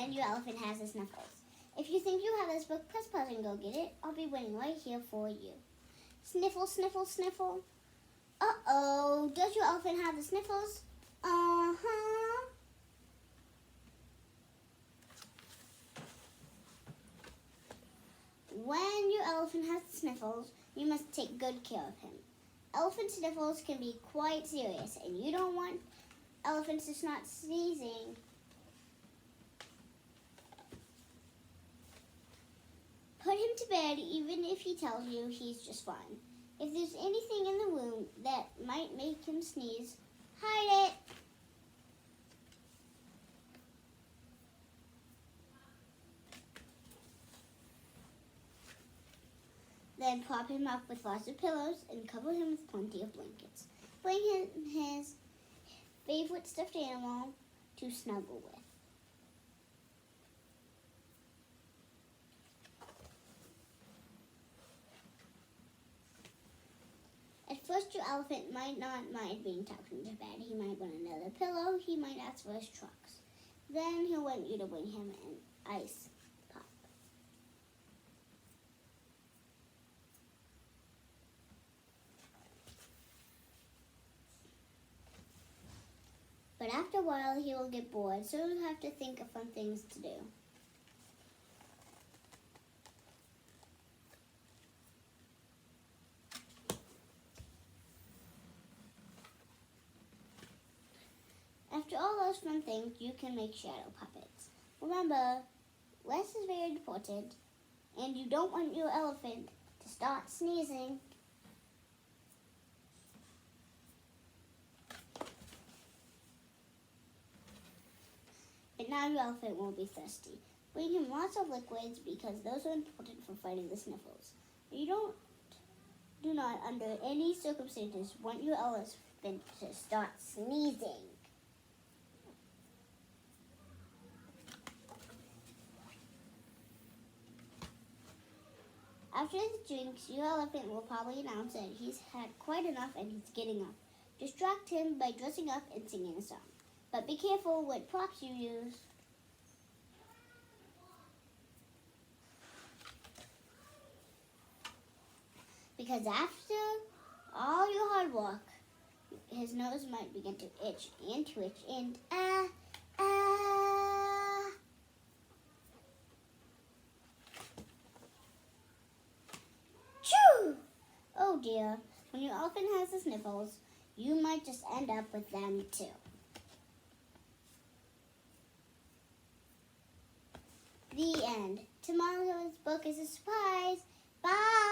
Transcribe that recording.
when your elephant has the sniffles. If you think you have this book, press pause and go get it. I'll be waiting right here for you. Sniffle, sniffle, sniffle. Uh-oh, does your elephant have the sniffles? Uh-huh. When your elephant has the sniffles, you must take good care of him. Elephant sniffles can be quite serious, and you don't want elephants to start sneezing. Put him to bed even if he tells you he's just fine. If there's anything in the room that might make him sneeze, hide it. Then prop him up with lots of pillows and cover him with plenty of blankets. Bring him his favorite stuffed animal to snuggle with. At first, your elephant might not mind being tucked into bed. He might want another pillow. He might ask for his trucks. Then he'll want you to bring him an ice pop. But after a while, he will get bored, so you'll have to think of fun things to do. After all those fun things, you can make shadow puppets. Remember, less is very important, and you don't want your elephant to start sneezing. But now your elephant won't be thirsty. Bring him lots of liquids because those are important for fighting the sniffles. You do not, under any circumstances, want your elephant to start sneezing. After the drinks, your elephant will probably announce that he's had quite enough and he's getting up. Distract him by dressing up and singing a song. But be careful what props you use. Because after all your hard work, his nose might begin to itch and twitch and Choo! Oh dear, when your elephant has the sniffles, you might just end up with them too. The end. Tomorrow's book is a surprise. Bye!